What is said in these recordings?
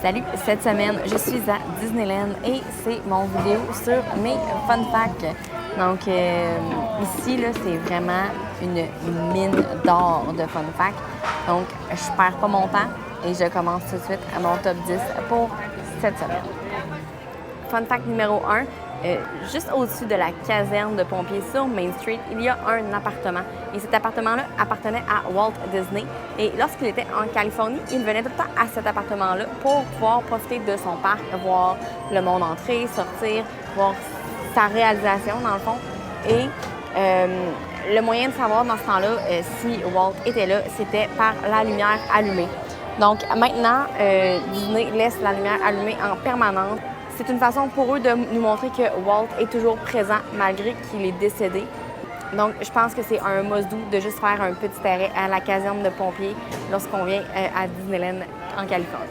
Salut, cette semaine, je suis à Disneyland et c'est mon vidéo sur mes fun facts. Donc, ici, là, c'est vraiment une mine d'or de fun facts. Donc, je perds pas mon temps et je commence tout de suite à mon top 10 pour cette semaine. Fun fact numéro 1. Juste au-dessus de la caserne de pompiers sur Main Street, il y a un appartement. Et cet appartement-là appartenait à Walt Disney. Et lorsqu'il était en Californie, il venait tout le temps à cet appartement-là pour pouvoir profiter de son parc, voir le monde entrer, sortir, voir sa réalisation dans le fond. Et le moyen de savoir dans ce temps-là si Walt était là, c'était par la lumière allumée. Donc maintenant, Disney laisse la lumière allumée en permanence. C'est une façon pour eux de nous montrer que Walt est toujours présent malgré qu'il est décédé. Donc, je pense que c'est un must-do de juste faire un petit arrêt à la caserne de pompiers lorsqu'on vient à Disneyland en Californie.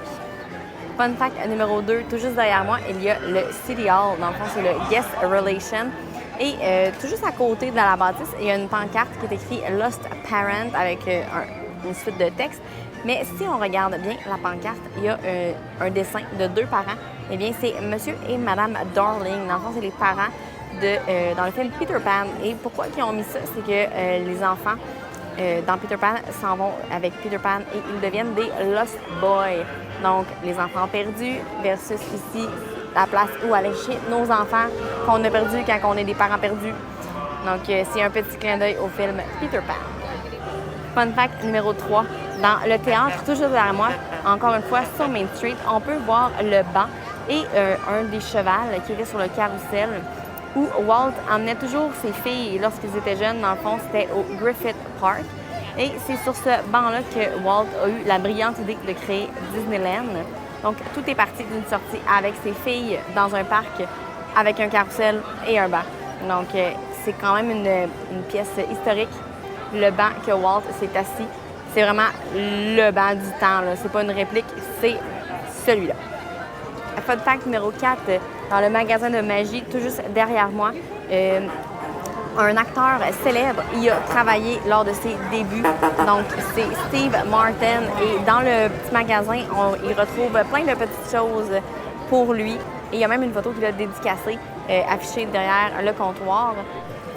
Fun fact numéro 2, tout juste derrière moi, il y a le City Hall. Dans le fond, c'est le Guest Relation. Et tout juste à côté de la bâtisse, il y a une pancarte qui est écrite « Lost Parent » avec une suite de textes. Mais si on regarde bien la pancarte, il y a un dessin de deux parents. Eh bien, c'est Monsieur et Madame Darling. Dans le fond, c'est les parents dans le film Peter Pan. Et pourquoi ils ont mis ça? C'est que les enfants dans Peter Pan s'en vont avec Peter Pan et ils deviennent des Lost Boys. Donc, les enfants perdus versus ici, la place où aller chez nos enfants qu'on a perdus quand on est des parents perdus. Donc, c'est un petit clin d'œil au film Peter Pan. Fun fact numéro 3. Dans le théâtre, toujours derrière moi, encore une fois, sur Main Street, on peut voir le banc et un des chevals qui était sur le carrousel où Walt emmenait toujours ses filles lorsqu'ils étaient jeunes. Dans le fond, c'était au Griffith Park. Et c'est sur ce banc-là que Walt a eu la brillante idée de créer Disneyland. Donc, tout est parti d'une sortie avec ses filles dans un parc avec un carrousel et un banc. Donc, c'est quand même une pièce historique. Le banc que Walt s'est assis, c'est vraiment le banc du temps. Là. C'est pas une réplique, c'est celui-là. Fun fact numéro 4, dans le magasin de magie, tout juste derrière moi, un acteur célèbre y a travaillé lors de ses débuts. Donc, c'est Steve Martin. Et dans le petit magasin, il retrouve plein de petites choses pour lui. Et il y a même une photo qu'il a dédicacée, affichée derrière le comptoir.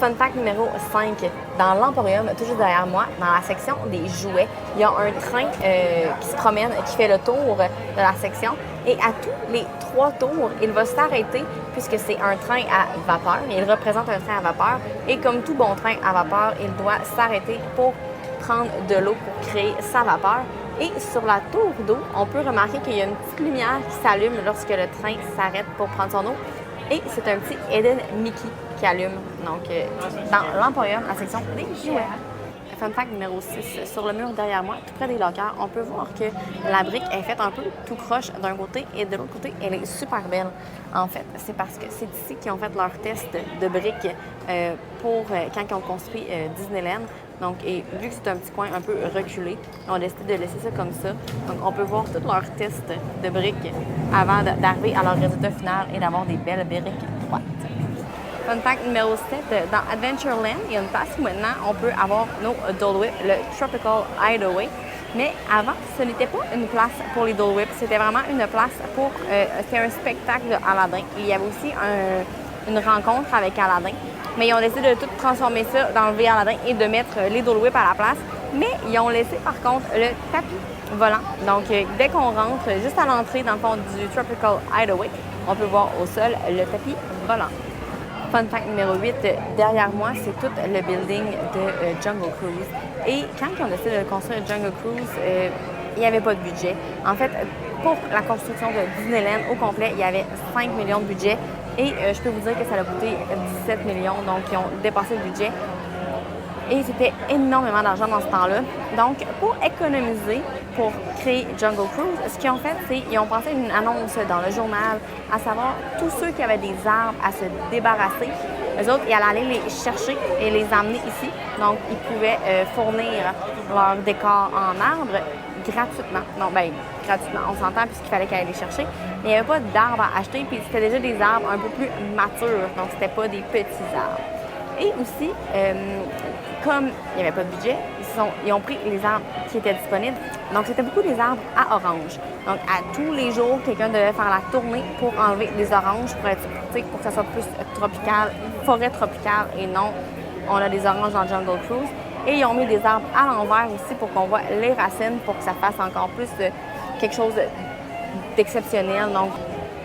Fun fact numéro 5. Dans l'Emporium, toujours derrière moi, dans la section des jouets, il y a un train qui se promène, qui fait le tour de la section. Et à tous les 3 tours, il va s'arrêter puisque c'est un train à vapeur. Il représente un train à vapeur. Et comme tout bon train à vapeur, il doit s'arrêter pour prendre de l'eau pour créer sa vapeur. Et sur la tour d'eau, on peut remarquer qu'il y a une petite lumière qui s'allume lorsque le train s'arrête pour prendre son eau. Et c'est un petit Eden Mickey qui allume. Donc, dans l'Emporium, la section des jouets. Fun fact numéro 6. Sur le mur derrière moi, tout près des lockers, on peut voir que la brique est faite un peu tout croche d'un côté et de l'autre côté, elle est super belle. En fait, c'est parce que c'est ici qu'ils ont fait leur test de briques pour quand ils ont construit Disneyland. Donc, et vu que c'est un petit coin un peu reculé, on a décidé de laisser ça comme ça. Donc, on peut voir tous leurs tests de briques avant d'arriver à leur résultat final et d'avoir des belles briques droites. Fun fact numéro 7, dans Adventureland, il y a une place où maintenant on peut avoir nos Dole Whip, le Tropical Hideaway. Mais avant, ce n'était pas une place pour les Dole Whip, c'était vraiment une place pour... c'était un spectacle d'Aladin. Il y avait aussi une rencontre avec Aladin. Mais ils ont décidé de tout transformer ça, d'enlever Aladin et de mettre les Dole Whip à la place. Mais ils ont laissé par contre le tapis volant. Donc, dès qu'on rentre, juste à l'entrée dans le fond du Tropical Hideaway, on peut voir au sol le tapis volant. Fun fact numéro 8, derrière moi, c'est tout le building de Jungle Cruise. Et quand ils ont décidé de construire Jungle Cruise, il n'y avait pas de budget. En fait, pour la construction de Disneyland au complet, il y avait 5 millions de budget. Et je peux vous dire que ça a coûté 17 millions, donc ils ont dépassé le budget. Et c'était énormément d'argent dans ce temps-là. Donc, pour économiser, pour créer Jungle Cruise, ce qu'ils ont fait, c'est qu'ils ont passé une annonce dans le journal, à savoir tous ceux qui avaient des arbres à se débarrasser. Eux autres, ils allaient aller les chercher et les amener ici. Donc, ils pouvaient fournir leur décor en arbre gratuitement. Non, bien, gratuitement, on s'entend puisqu'il fallait qu'ils aillent les chercher. Mais il n'y avait pas d'arbres à acheter, puis c'était déjà des arbres un peu plus matures. Donc, c'était pas des petits arbres. Et aussi, comme il n'y avait pas de budget, ils ont pris les arbres qui étaient disponibles. Donc, c'était beaucoup des arbres à orange. Donc, à tous les jours, quelqu'un devait faire la tournée pour enlever des oranges pour que ça soit plus tropical, forêt tropicale et non, on a des oranges dans le Jungle Cruise. Et ils ont mis des arbres à l'envers aussi pour qu'on voit les racines pour que ça fasse encore plus quelque chose d'exceptionnel. Donc,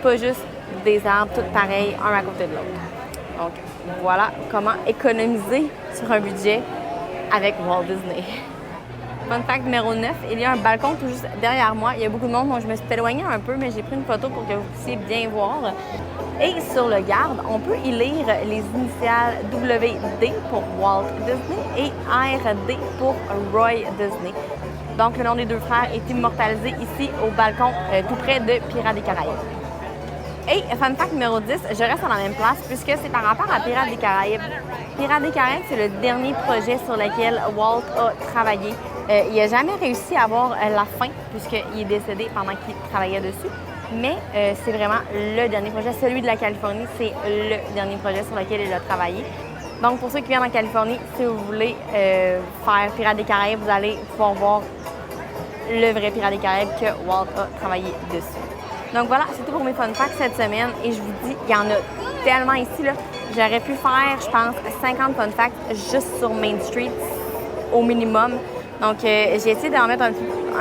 pas juste des arbres tous pareils, un à côté de l'autre. Donc, voilà comment économiser sur un budget avec Walt Disney. Fun fact numéro 9, il y a un balcon tout juste derrière moi. Il y a beaucoup de monde, donc je me suis éloignée un peu, mais j'ai pris une photo pour que vous puissiez bien voir. Et sur le garde, on peut y lire les initiales WD pour Walt Disney et RD pour Roy Disney. Donc, le nom des deux frères est immortalisé ici au balcon tout près de Pirates des Caraïbes. Et fun fact numéro 10, je reste à la même place puisque c'est par rapport à Pirates des Caraïbes. Pirates des Caraïbes, c'est le dernier projet sur lequel Walt a travaillé. Il n'a jamais réussi à avoir la fin puisqu'il est décédé pendant qu'il travaillait dessus. Mais c'est vraiment le dernier projet. Celui de la Californie, c'est le dernier projet sur lequel il a travaillé. Donc, pour ceux qui viennent en Californie, si vous voulez faire Pirates des Caraïbes, vous allez pouvoir voir le vrai Pirates des Caraïbes que Walt a travaillé dessus. Donc voilà, c'est tout pour mes fun facts cette semaine. Et je vous dis, il y en a tellement ici, là. J'aurais pu faire, je pense, 50 fun facts juste sur Main Street au minimum. Donc, j'ai essayé d'en mettre un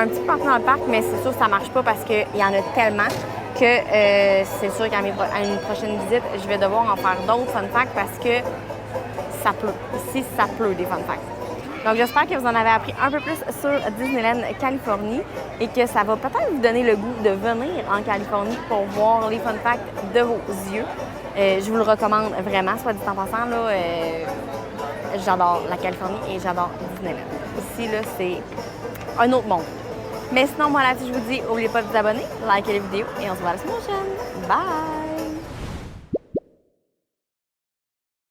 petit peu partout dans le parc, mais c'est sûr que ça ne marche pas parce qu'il y en a tellement que c'est sûr qu'à une prochaine visite, je vais devoir en faire d'autres fun facts parce que ça pleut. Ici, ça pleut des fun facts. Donc, j'espère que vous en avez appris un peu plus sur Disneyland Californie et que ça va peut-être vous donner le goût de venir en Californie pour voir les fun facts de vos yeux. Je vous le recommande vraiment, soit dit en passant, là, j'adore la Californie et j'adore Disneyland. Ici, là, c'est un autre monde. Mais sinon, moi, là-dessus, je vous dis, n'oubliez pas de vous abonner, liker les vidéos et on se voit la semaine prochaine. Bye!